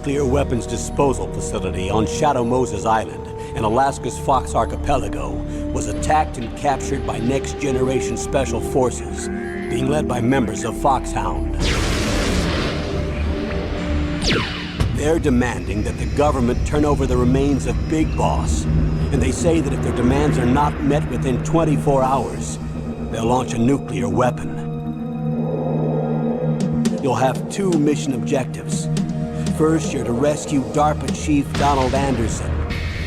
nuclear weapons disposal facility on Shadow Moses Island in Alaska's Fox Archipelago was attacked and captured by Next Generation Special Forces, being led by members of Foxhound. They're demanding that the government turn over the remains of Big Boss, and they say that if their demands are not met within 24 hours, they'll launch a nuclear weapon. You'll have two mission objectives. First, you're to rescue DARPA Chief Donald Anderson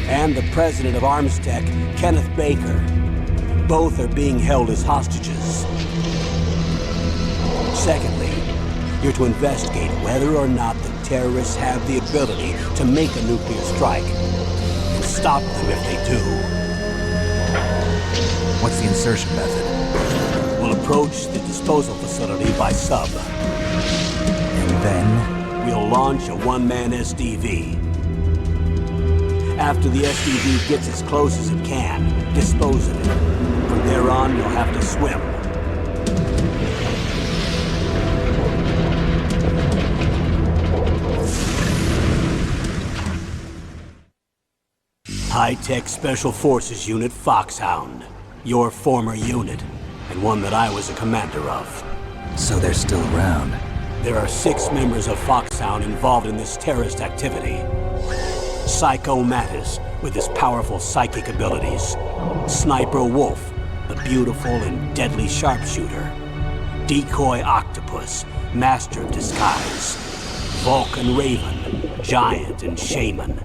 and the president of Armstech, Kenneth Baker. Both are being held as hostages. Secondly, you're to investigate whether or not the terrorists have the ability to make a nuclear strike and stop them if they do. What's the insertion method? We'll approach the disposal facility by sub. And then? We'll launch a one-man SDV. After the SDV gets as close as it can, dispose of it. From there on, you'll have to swim. High-Tech Special Forces Unit Foxhound. Your former unit, and one that I was a commander of. So they're still around. There are 6 members of Foxhound involved in this terrorist activity. Psycho Mattis, with his powerful psychic abilities. Sniper Wolf, the beautiful and deadly sharpshooter. Decoy Octopus, master of disguise. Vulcan Raven, giant and shaman.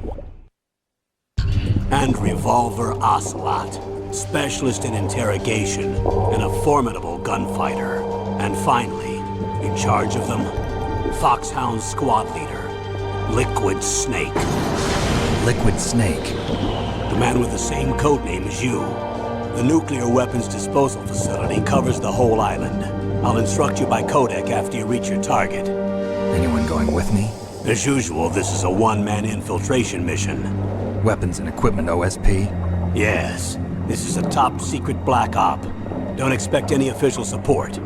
And Revolver Ocelot, specialist in interrogation and a formidable gunfighter. And finally, in charge of them, Foxhound squad leader, Liquid Snake. Liquid Snake? The man with the same codename as you. The nuclear weapons disposal facility covers the whole island. I'll instruct you by codec after you reach your target. Anyone going with me? As usual, this is a one-man infiltration mission. Weapons and equipment OSP? Yes. This is a top-secret black op. Don't expect any official support.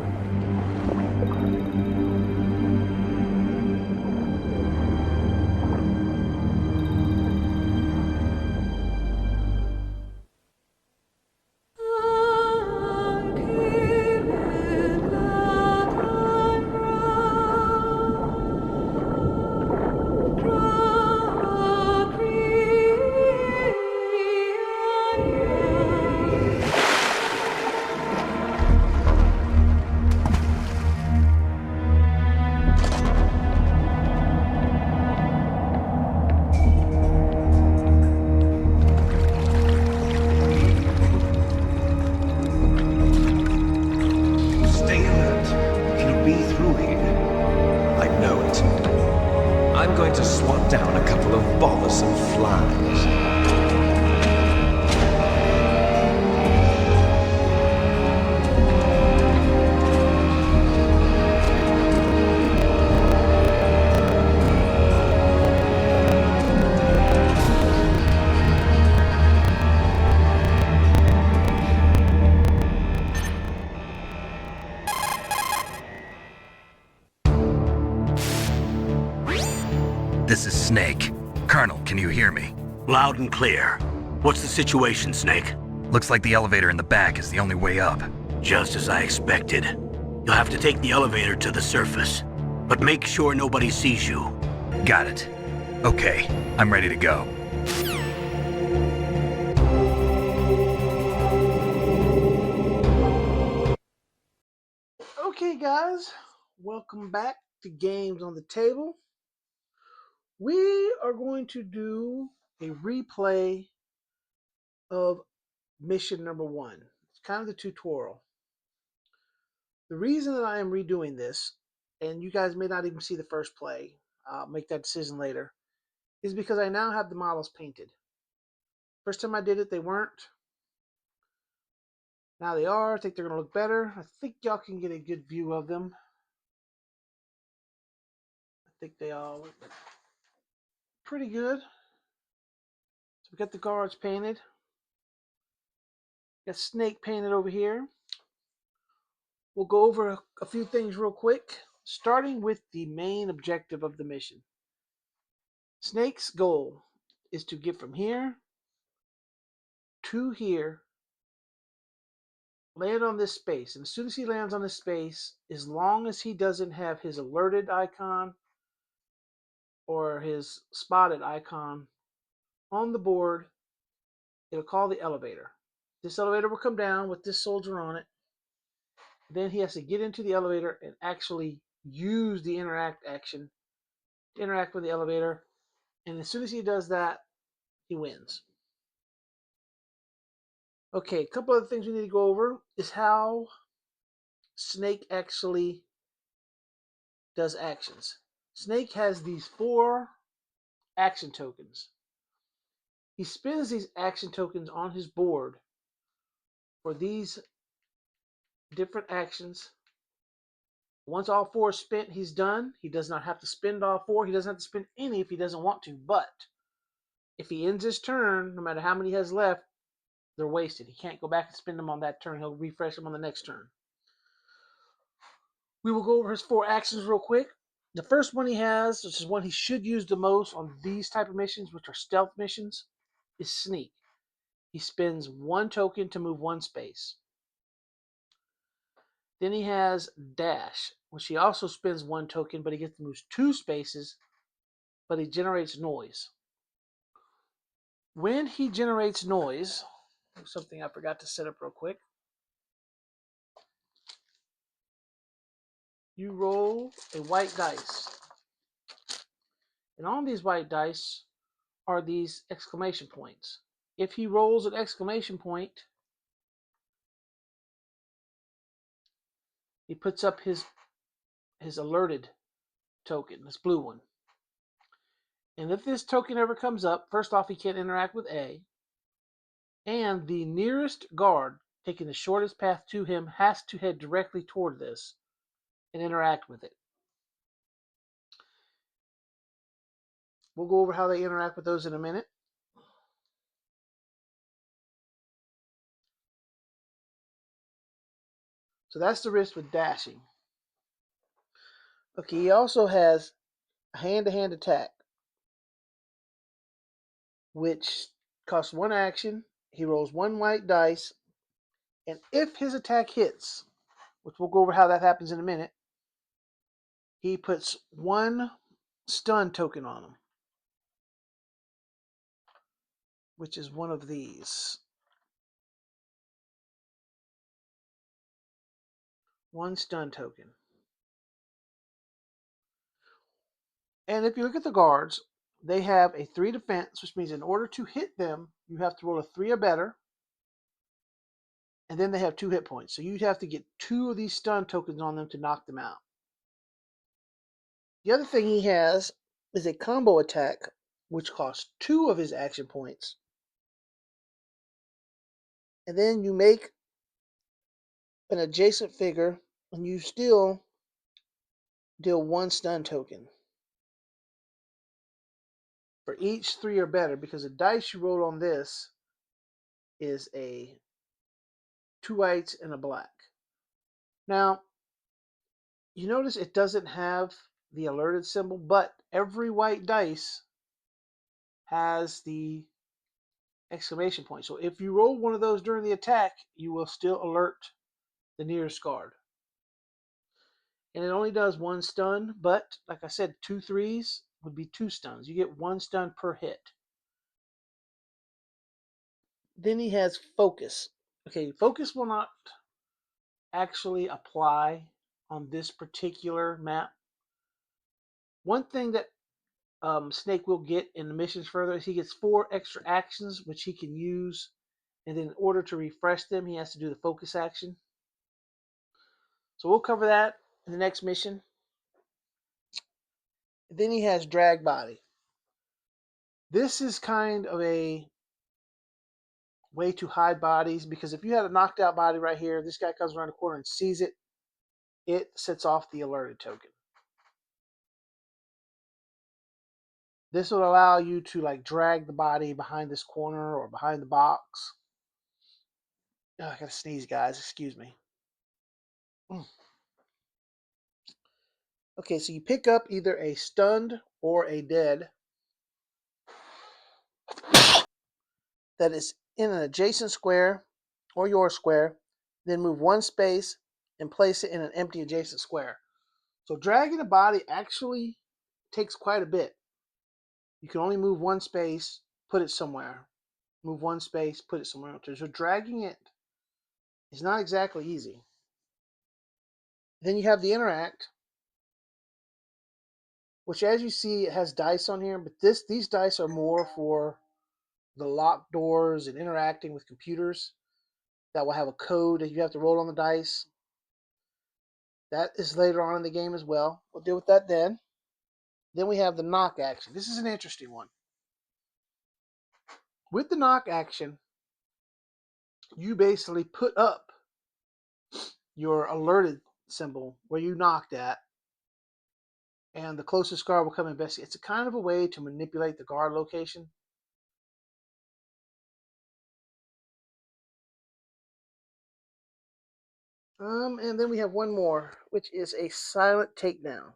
This is Snake. Colonel, can you hear me? Loud and clear. What's the situation, Snake? Looks like the elevator in the back is the only way up. Just as I expected. You'll have to take the elevator to the surface. But make sure nobody sees you. Got it. Okay, I'm ready to go. Okay, guys. Welcome back to Games on the Table. We are going to do a replay of mission number 1. It's kind of the tutorial. The reason that I am redoing this, and you guys may not even see the first play, I'll make that decision later, is because I now have the models painted. First time I did it, they weren't. Now they are. I think they're going to look better. I think y'all can get a good view of them. I think they all look pretty good. So we got the guards painted. Got Snake painted over here. We'll go over a few things real quick, starting with the main objective of the mission. Snake's goal is to get from here to here, land on this space. And as soon as he lands on this space, as long as he doesn't have his alerted icon or his spotted icon on the board, it'll call the elevator. This elevator will come down with this soldier on it. Then he has to get into the elevator and actually use the interact action to interact with the elevator. And as soon as he does that, he wins. Okay, a couple other things we need to go over is how Snake actually does actions. Snake has these 4 action tokens. He spends these action tokens on his board for these different actions. Once all 4 are spent, he's done. He does not have to spend all 4. He doesn't have to spend any if he doesn't want to. But if he ends his turn, no matter how many he has left, they're wasted. He can't go back and spend them on that turn. He'll refresh them on the next turn. We will go over his 4 actions real quick. The first one he has, which is one he should use the most on these type of missions, which are stealth missions, is Sneak. He spends 1 token to move 1 space. Then he has Dash, which he also spends 1 token, but he gets to move 2 spaces, but he generates noise. When he generates noise, something I forgot to set up real quick, you roll a white dice. And on these white dice are these exclamation points. If he rolls an exclamation point, he puts up his alerted token, this blue one. And if this token ever comes up, first off, he can't interact with A. And the nearest guard, taking the shortest path to him, has to head directly toward this and interact with it. We'll go over how they interact with those in a minute. So that's the risk with dashing. Okay, he also has a hand-to-hand attack, which costs 1 action. He rolls 1 white dice, and if his attack hits, which we'll go over how that happens in a minute, he puts 1 stun token on him, which is one of these. 1 stun token. And if you look at the guards, they have a 3 defense, which means in order to hit them, you have to roll a 3 or better. And then they have 2 hit points. So you'd have to get 2 of these stun tokens on them to knock them out. The other thing he has is a combo attack, which costs 2 of his action points. And then you make an adjacent figure, and you still deal 1 stun token for each 3 or better, because the dice you roll on this is a 2 whites and a black. Now, you notice it doesn't have the alerted symbol, but every white dice has the exclamation point. So if you roll one of those during the attack, you will still alert the nearest guard. And it only does 1 stun, but like I said, 2 threes would be 2 stuns. You get 1 stun per hit. Then he has Focus. Okay, Focus will not actually apply on this particular map. One thing that Snake will get in the missions further is he gets 4 extra actions which he can use, and then in order to refresh them, he has to do the focus action. So we'll cover that in the next mission. Then he has Drag Body. This is kind of a way to hide bodies, because if you had a knocked out body right here, this guy comes around the corner and sees it, it sets off the alerted token. This will allow you to like drag the body behind this corner or behind the box. Oh, I gotta sneeze, guys. Excuse me. Okay, so you pick up either a stunned or a dead. that is in an adjacent square or your square, then move one space and place it in an empty adjacent square. So dragging a body actually takes quite a bit. You can only move one space, put it somewhere. Move one space, put it somewhere else. So dragging it is not exactly easy. Then you have the interact, which, as you see, it has dice on here, but these dice are more for the locked doors and interacting with computers that will have a code that you have to roll on the dice. That is later on in the game as well. We'll deal with that then. Then we have the knock action. This is an interesting one. With the knock action, you basically put up your alerted symbol where you knocked at, and the closest guard will come investigate. It's a kind of a way to manipulate the guard location. And then we have one more, which is a silent takedown.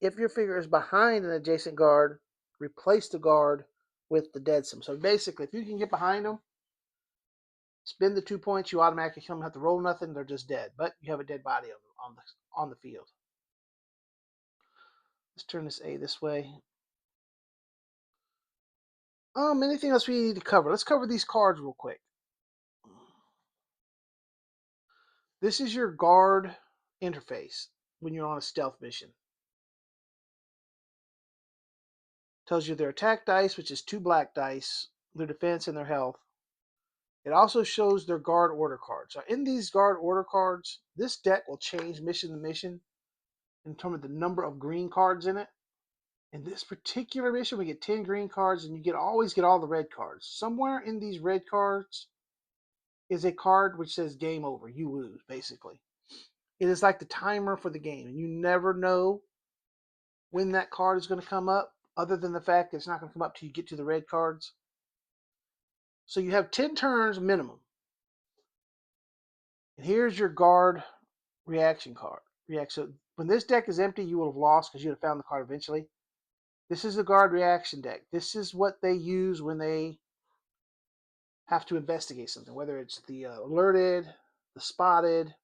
If your figure is behind an adjacent guard, replace the guard with the dead symbol. So basically, if you can get behind them, spend the 2 points, you automatically kill them, have to roll nothing, they're just dead. But you have a dead body on the field. Let's turn this A this way. Anything else we need to cover? Let's cover these cards real quick. This is your guard interface when you're on a stealth mission. Tells you their attack dice, which is 2 black dice, their defense and their health. It also shows their guard order cards. So in these guard order cards, this deck will change mission to mission in terms of the number of green cards in it. In this particular mission, we get 10 green cards, and you always get all the red cards. Somewhere in these red cards is a card which says game over. You lose, basically. It is like the timer for the game, and you never know when that card is going to come up, other than the fact that it's not going to come up till you get to the red cards. So you have 10 turns minimum. And here's your guard reaction card. So when this deck is empty, you will have lost because you would have found the card eventually. This is the guard reaction deck. This is what they use when they have to investigate something, whether it's the alerted, the spotted,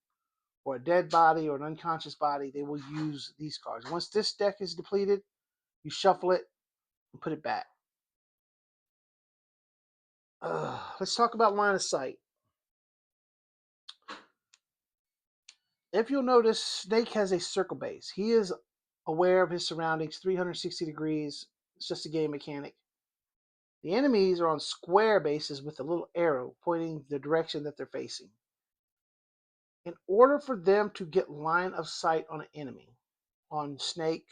or a dead body or an unconscious body. They will use these cards. Once this deck is depleted, you shuffle it and put it back. Let's talk about line of sight. If you'll notice, Snake has a circle base. He is aware of his surroundings 360 degrees. It's just a game mechanic. The enemies are on square bases with a little arrow pointing the direction that they're facing. In order for them to get line of sight on an enemy, on Snake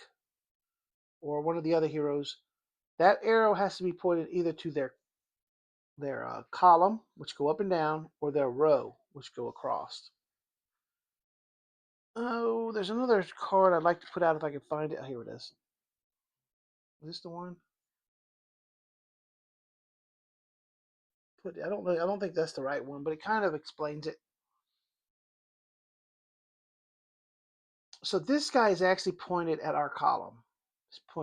or one of the other heroes, that arrow has to be pointed either to their column, which go up and down, or their row, which go across. Oh, there's another card I'd like to put out if I can find it. Oh, here it is. Is this the one? I don't know. I don't think that's the right one, but it kind of explains it. So this guy is actually pointed at our column.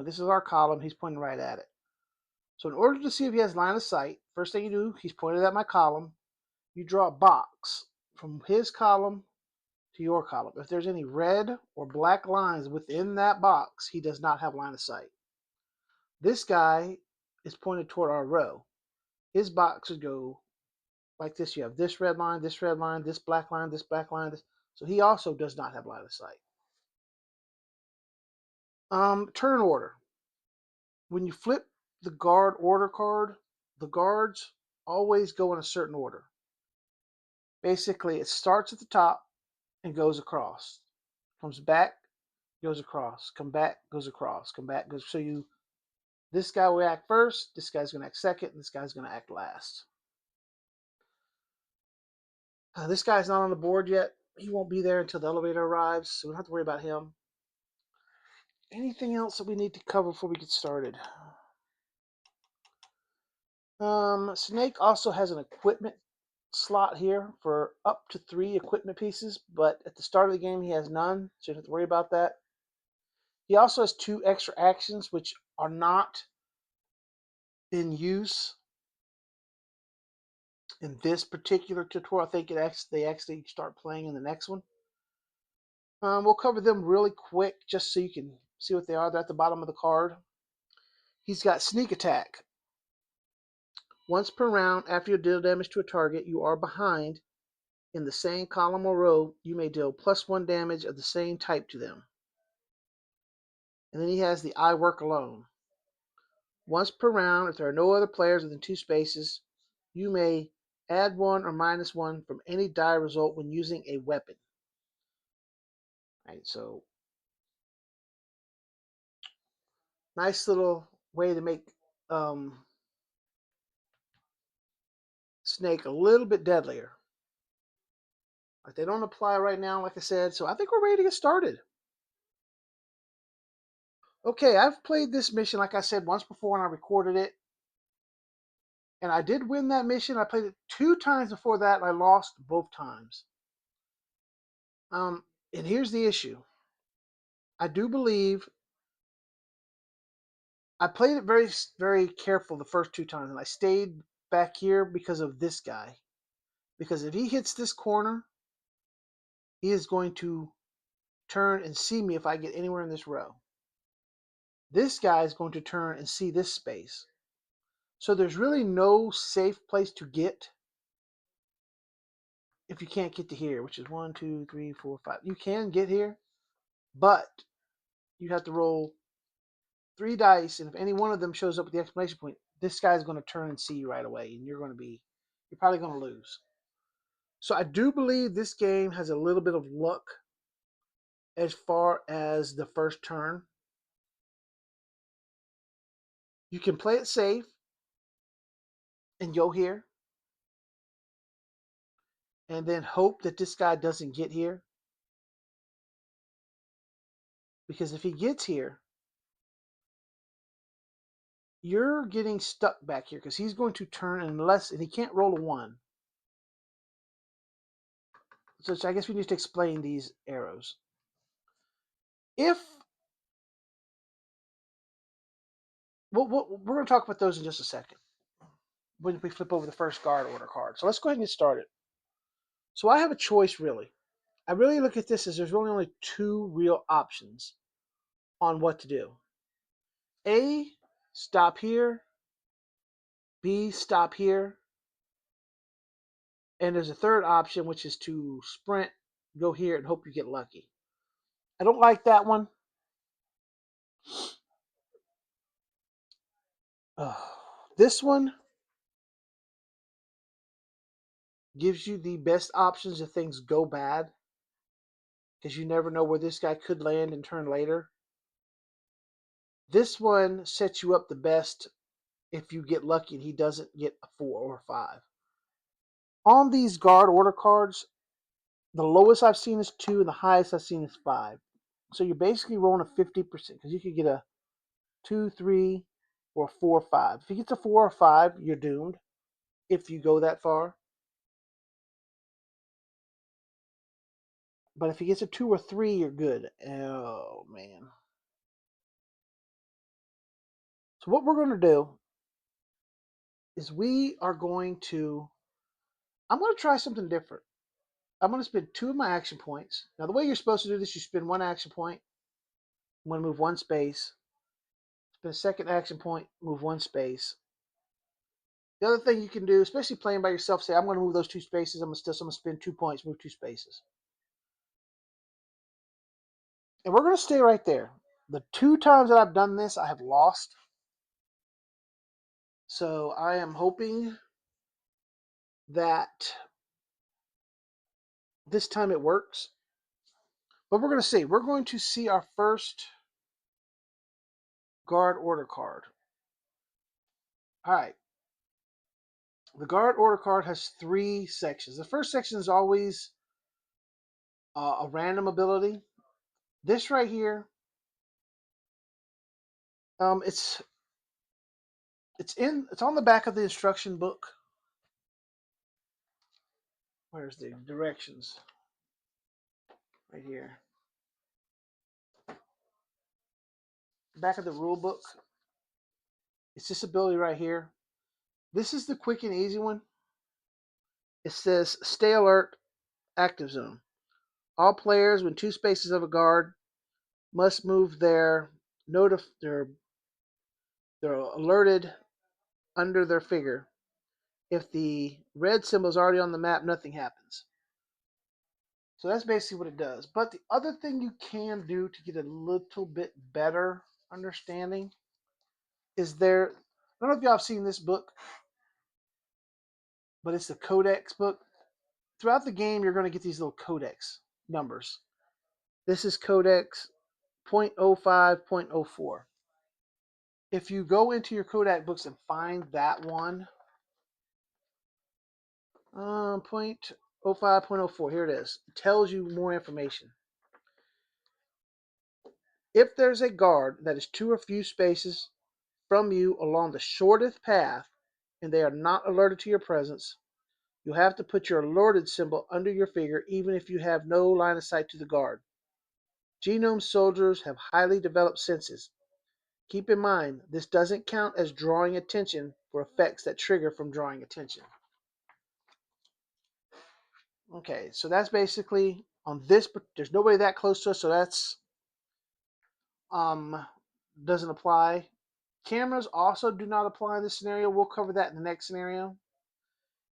This is our column. He's pointing right at it. So in order to see if he has line of sight, first thing you do, he's pointed at my column. You draw a box from his column to your column. If there's any red or black lines within that box, he does not have line of sight. This guy is pointed toward our row. His box would go like this. You have this red line, this black line, this black line. So he also does not have line of sight. Turn order. When you flip the guard order card, the guards always go in a certain order. Basically, it starts at the top and goes across. Comes back, goes across. Come back, goes across. Come back, goes. So this guy will act first, this guy's going to act second, and this guy's going to act last. This guy's not on the board yet. He won't be there until the elevator arrives, so we don't have to worry about him. Anything else that we need to cover before we get started? Snake also has an equipment slot here for up to 3 equipment pieces, but at the start of the game he has none, so you don't have to worry about that. He also has 2 extra actions which are not in use in this particular tutorial. I think they actually start playing in the next one. We'll cover them really quick just so you can see what they are. They're at the bottom of the card. He's got Sneak Attack. Once per round, after you deal damage to a target you are behind in the same column or row, you may deal +1 damage of the same type to them. And then he has the I Work Alone. Once per round, if there are no other players within 2 spaces, you may add 1 or -1 from any die result when using a weapon. Right, so nice little way to make Snake a little bit deadlier. Like, they don't apply right now, like I said, so I think we're ready to get started. Okay, I've played this mission, like I said, once before and I recorded it. And I did win that mission. I played it 2 times before that, and I lost both times. And here's the issue. I do believe I played it very, very careful the first 2 times, and I stayed back here because of this guy. Because if he hits this corner, he is going to turn and see me if I get anywhere in this row. This guy is going to turn and see this space. So there's really no safe place to get if you can't get to here, which is 1, 2, 3, 4, 5. You can get here, but you have to roll 3 dice, and if any one of them shows up with the exclamation point, this guy's going to turn and see you right away, and you're probably going to lose. So I do believe this game has a little bit of luck as far as the first turn. You can play it safe and go here, and then hope that this guy doesn't get here. Because if he gets here, you're getting stuck back here because he's going to turn and he can't roll a 1. So I guess we need to explain these arrows. We're going to talk about those in just a second when we flip over the first guard order card. So let's go ahead and get started. So I have a choice, really. I really look at this as there's really only 2 real options on what to do. A, stop here. B, stop here. And there's a third option, which is to sprint, go here, and hope you get lucky. I don't like that one. This one gives you the best options if things go bad, because you never know where this guy could land and turn later. This one sets you up the best if you get lucky and he doesn't get a 4 or a 5. On these guard order cards, the lowest I've seen is 2 and the highest I've seen is 5. So you're basically rolling a 50% because you could get a 2, 3, or 4, 5. If he gets a 4 or 5, you're doomed if you go that far. But if he gets a 2 or 3, you're good. Oh, man. So what we're going to do is I'm going to try something different. I'm going to spend 2 of my action points. Now, the way you're supposed to do this, you spend 1 action point. I'm going to move 1 space. Spend a second action point, move 1 space. The other thing you can do, especially playing by yourself, say, I'm going to move those 2 spaces. I'm going to spend 2 points, move 2 spaces. And we're going to stay right there. The 2 times that I've done this, I have lost. So I am hoping that this time it works. But we're going to see. We're going to see our first guard order card. All right. The guard order card has 3 sections. The first section is always a random ability. This right here, it's on the back of the instruction book. Where's the directions? Right here. Back of the rule book. It's this ability right here. This is the quick and easy one. It says stay alert, active zone. All players within 2 spaces of a guard must move they're alerted under their figure. If the red symbol is already on the map, nothing happens. So that's basically what it does. But the other thing you can do to get a little bit better understanding is I don't know if y'all have seen this book, but it's the Codex book. Throughout the game, you're going to get these little Codex numbers. This is Codex 0.05.04. If you go into your Kodak books and find that one, 0.05.04, here it is. It tells you more information. If there's a guard that is 2 or few spaces from you along the shortest path and they are not alerted to your presence, you'll have to put your alerted symbol under your figure even if you have no line of sight to the guard. Genome soldiers have highly developed senses. Keep in mind, this doesn't count as drawing attention for effects that trigger from drawing attention. Okay, so that's basically on this, but there's nobody that close to us, so that's doesn't apply. Cameras also do not apply in this scenario. We'll cover that in the next scenario.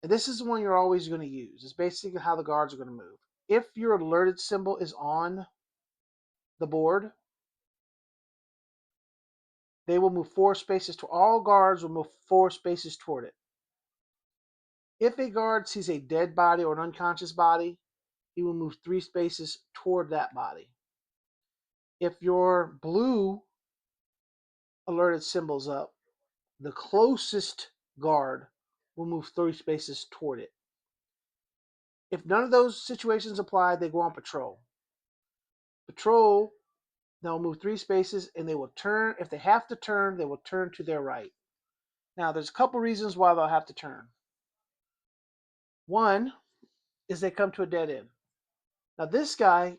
And this is the one you're always going to use. It's basically how the guards are going to move. If your alerted symbol is on the board, they will move 4 spaces to all guards will move 4 spaces toward it. If a guard sees a dead body or an unconscious body, he will move 3 spaces toward that body. If your blue alerted symbol's up, the closest guard will move 3 spaces toward it. If none of those situations apply, they go on patrol. Patrol, they'll move 3 spaces and they will turn. If they have to turn, they will turn to their right. Now, there's a couple reasons why they'll have to turn. One is they come to a dead end. Now, this guy,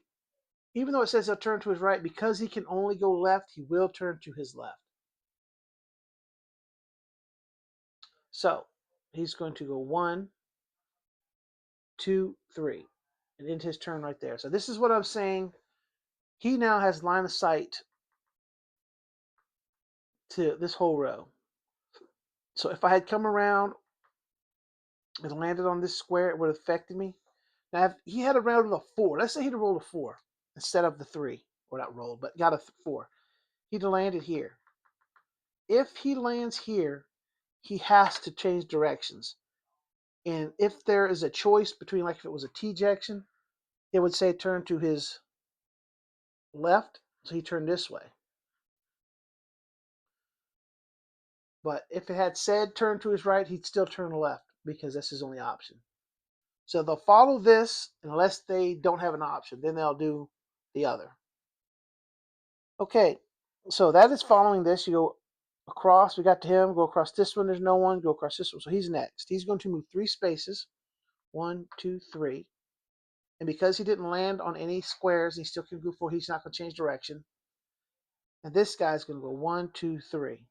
even though it says he'll turn to his right, because he can only go left, he will turn to his left. So, he's going to go 1, 2, 3, and end his turn right there. So this is what I'm saying. He now has line of sight to this whole row. So if I had come around and landed on this square, it would have affected me. Now, if he had a round of a 4, let's say he'd have rolled a 4 instead of the 3, or not rolled, but got a 4. He'd have landed here. If he lands here, he has to change directions. And if there is a choice between, like if it was a T-jection, it would say turn to his left, so he turned this way. But if it had said turn to his right, he'd still turn left because that's his only option. So they'll follow this unless they don't have an option. Then they'll do the other. Okay, so that is following this. You go across. We got to him. Go across this one. There's no one. Go across this one. So he's next. He's going to move 3 spaces. 1, 2, 3. And because he didn't land on any squares, he still can go forward. He's not going to change direction. And this guy's going to go 1, 2, 3.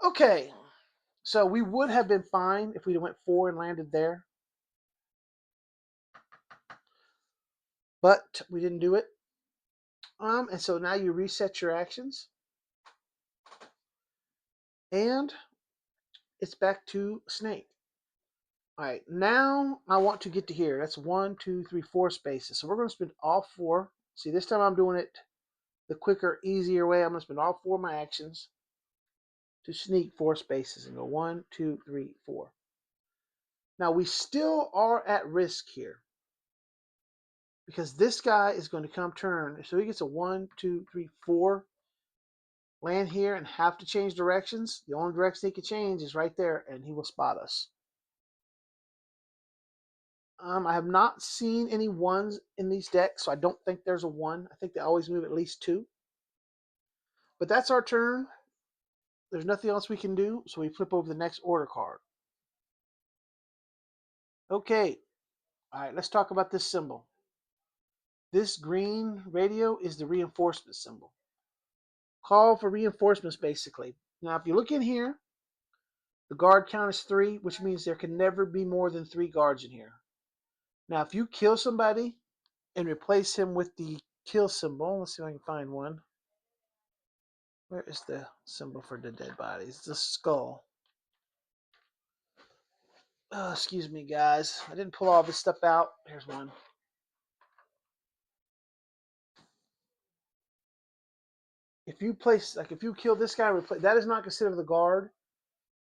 Okay, so we would have been fine if we went 4 and landed there. But we didn't do it. And so now you reset your actions. And it's back to Snake. All right, now I want to get to here. That's 1, 2, 3, 4 spaces. So we're going to spend all 4. See, this time I'm doing it the quicker, easier way. I'm going to spend all 4 of my actions to sneak 4 spaces and go 1, 2, 3, 4. Now we still are at risk here because this guy is going to come turn. So he gets a 1, 2, 3, 4. Land here and have to change directions. The only direction he can change is right there, and he will spot us. I have not seen any 1s in these decks, so I don't think there's a 1. I think they always move at least 2. But that's our turn. There's nothing else we can do, so we flip over the next order card. Okay. All right, let's talk about this symbol. This green radio is the reinforcement symbol. Call for reinforcements, basically. Now, if you look in here, The guard count is 3, which means there can never be more than 3 guards in here. Now, if you kill somebody and replace him with the kill symbol, let's see if I can find one. Where is the symbol for the dead bodies? It's the skull. Oh, excuse me, guys. I didn't pull all this stuff out. Here's one. If you place, like, if you kill this guy, that is not considered the guard.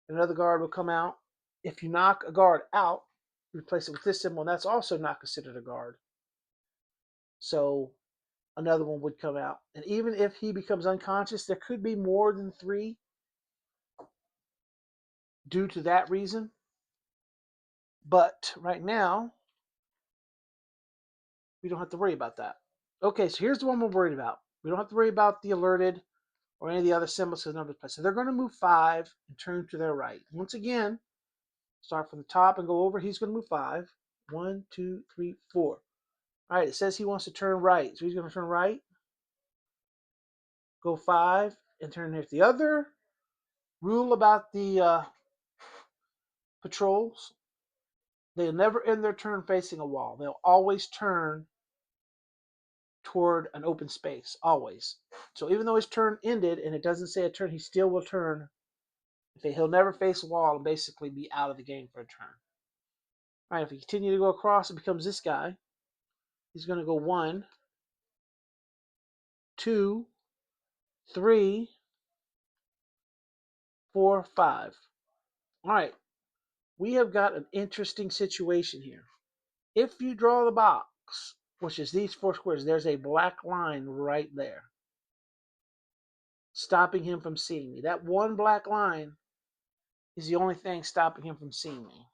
Another guard will come out. If you knock a guard out, replace it with this symbol, and that's also not considered a guard. So another one would come out. And even if he becomes unconscious, there could be more than 3 due to that reason. But right now, we don't have to worry about that. Okay, so here's the one we're worried about. We don't have to worry about the alerted or any of the other symbols because numbers place. So they're going to move 5 and turn to their right. Once again, start from the top and go over. He's going to move 5. 1, 2, 3, 4. All right, it says he wants to turn right. So he's going to turn right. Go 5 and turn here. The other rule about the patrols, they'll never end their turn facing a wall. They'll always turn toward an open space, always. So even though his turn ended and it doesn't say a turn, he still will turn. He'll never face a wall and basically be out of the game for a turn. All right, if we continue to go across, it becomes this guy. He's going to go 1, 2, 3, 4, 5. All right, we have got an interesting situation here. If you draw the box, which is these 4 squares, there's a black line right there, stopping him from seeing me. That one black line is the only thing stopping him from seeing me.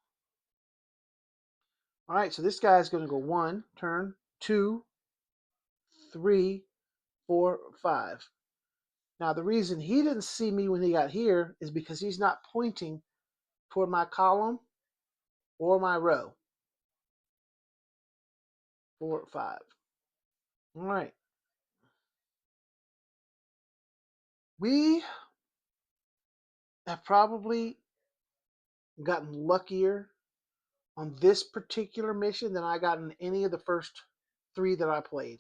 All right, so this guy is going to go 1, turn, 2, 3, 4, 5. Now, the reason he didn't see me when he got here is because he's not pointing toward my column or my row. 4, 5. All right. We have probably gotten luckier on this particular mission than I got in any of the first 3 that I played.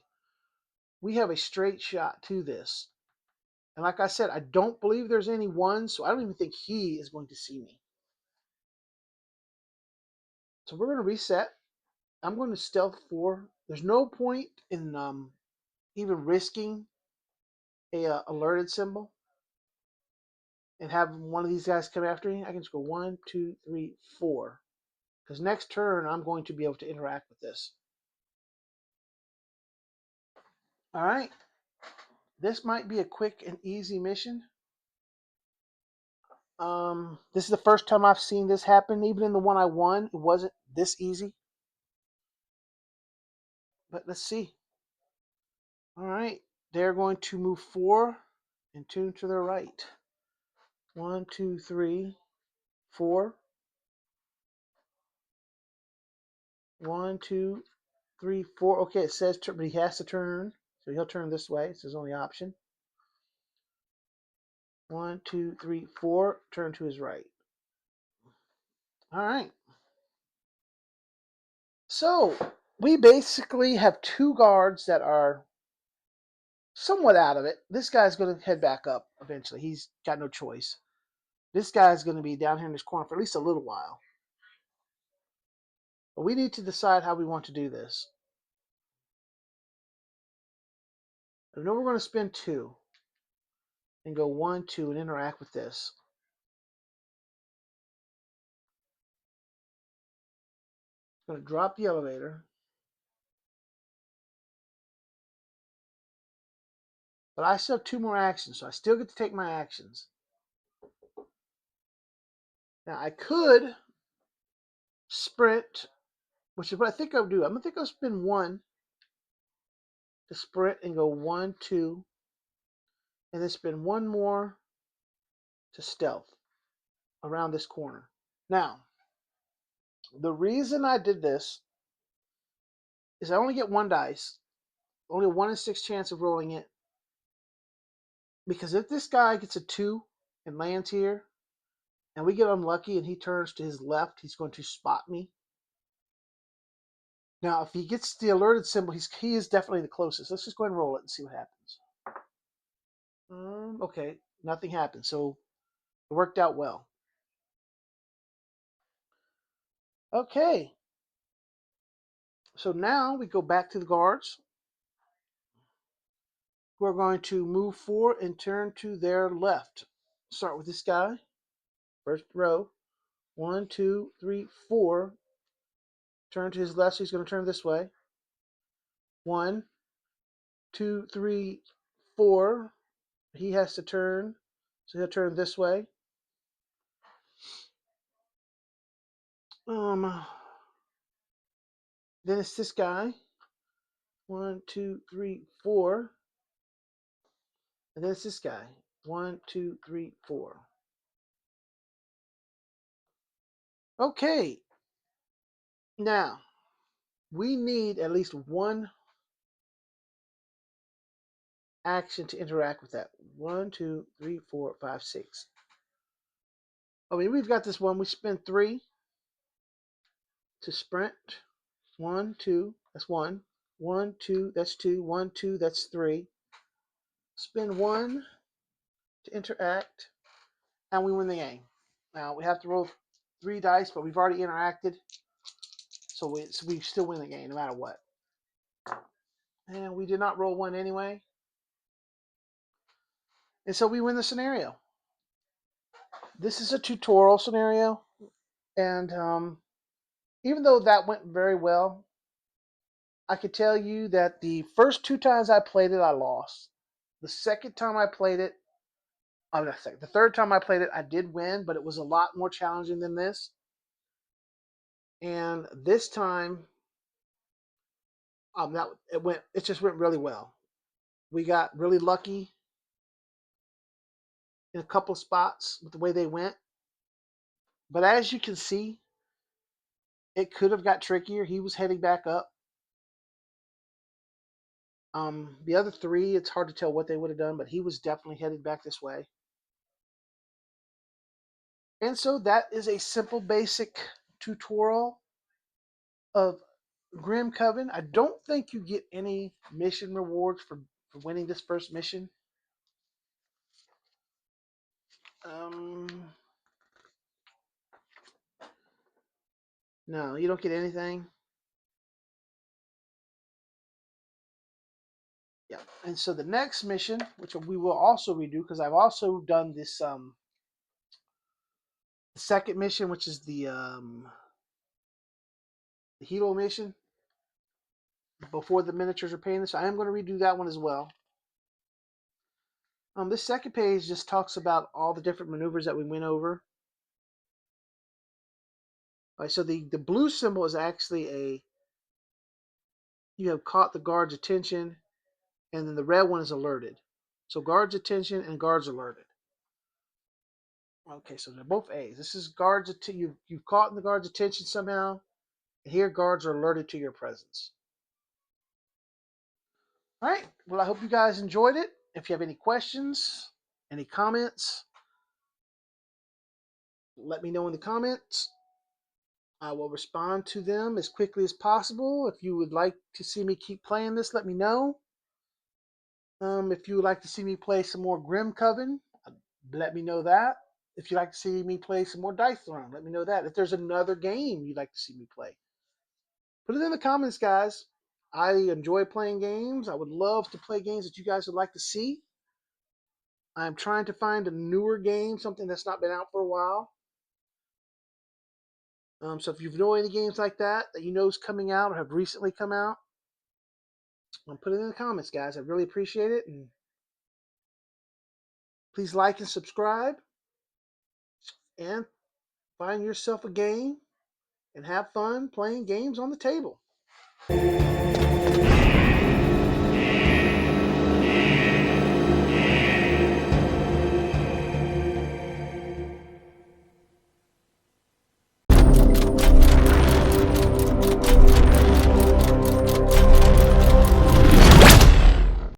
We have a straight shot to this. And like I said, I don't believe there's any 1, so I don't even think he is going to see me. So we're going to reset. I'm going to stealth 4. There's no point in even risking a alerted symbol and have one of these guys come after me. I can just go 1, 2, 3, 4. Because next turn, I'm going to be able to interact with this. All right. This might be a quick and easy mission. This is the first time I've seen this happen. Even in the one I won, it wasn't this easy. But let's see. All right. They're going to move 4 and 2 to their right. 1, 2, 3, 4. 1, 2, 3, 4. Okay, it says turn, but he has to turn. So he'll turn this way. It's his only option. 1, 2, 3, 4. Turn to his right. All right. So we basically have 2 guards that are somewhat out of it. This guy's going to head back up eventually. He's got no choice. This guy's going to be down here in this corner for at least a little while. But we need to decide how we want to do this. I know we're going to spend 2 and go 1, 2 and interact with this. I'm going to drop the elevator. But I still have 2 more actions, so I still get to take my actions. Now I could sprint, which is what I think I'll do. I'm going to think I'll spend 1 to sprint and go 1, 2, and then spend 1 more to stealth around this corner. Now, the reason I did this is I only get 1 dice, only a 1 in 6 chance of rolling it. Because if this guy gets a 2 and lands here, and we get unlucky and he turns to his left, he's going to spot me. Now, if he gets the alerted symbol, he is definitely the closest. Let's just go ahead and roll it and see what happens. Okay, nothing happened, so it worked out well. Okay, so now we go back to the guards. We're going to move forward and turn to their left. Start with this guy. First row. 1, 2, 3, 4. Turn to his left, so he's going to turn this way. 1, 2, 3, 4. He has to turn, so he'll turn this way. Then it's this guy. 1, 2, 3, 4. And then it's this guy. 1, 2, 3, 4. Okay. Now, we need at least one action to interact with that. 1, 2, 3, 4, 5, 6. I mean, we've got this one. We spend 3 to sprint. 1, 2, that's 1. 1, 2, that's 2. 1, 2, that's 3. Spend 1 to interact, and we win the game. Now, we have to roll 3 dice, but we've already interacted, so we still win the game no matter what. And we did not roll 1 anyway. And so we win the scenario. This is a tutorial scenario, and even though that went very well, I could tell you that the first 2 times I played it, I lost. The second time I played it, the third time I played it, I did win, but it was a lot more challenging than this. And this time, it just went really well. We got really lucky in a couple spots with the way they went. But as you can see, it could have got trickier. He was heading back up. The other 3, it's hard to tell what they would have done, but he was definitely headed back this way. And so that is a simple, basic tutorial of Grim Coven. I don't think you get any mission rewards for winning this first mission. No, you don't get anything. Yeah, and so the next mission, which we will also redo, because I've also done this the second mission, which is the Hilo mission before the miniatures are painted. So I am going to redo that one as well. This second page just talks about all the different maneuvers that we went over. All right, so the blue symbol is actually you have caught the guard's attention, and then the red one is alerted. So guard's attention and guards alerted. Okay, so they're both A's. This is guards. You've caught the guard's attention somehow. And here, guards are alerted to your presence. All right. Well, I hope you guys enjoyed it. If you have any questions, any comments, let me know in the comments. I will respond to them as quickly as possible. If you would like to see me keep playing this, let me know. If you would like to see me play some more Grim Coven, let me know that. If you'd like to see me play some more Dice Throne, let me know that. If there's another game you'd like to see me play, put it in the comments, guys. I enjoy playing games. I would love to play games that you guys would like to see. I'm trying to find a newer game, something that's not been out for a while. So if you know any games like that you know is coming out or have recently come out, put it in the comments, guys. I really appreciate it. And please like and subscribe. And find yourself a game and have fun playing games on the table.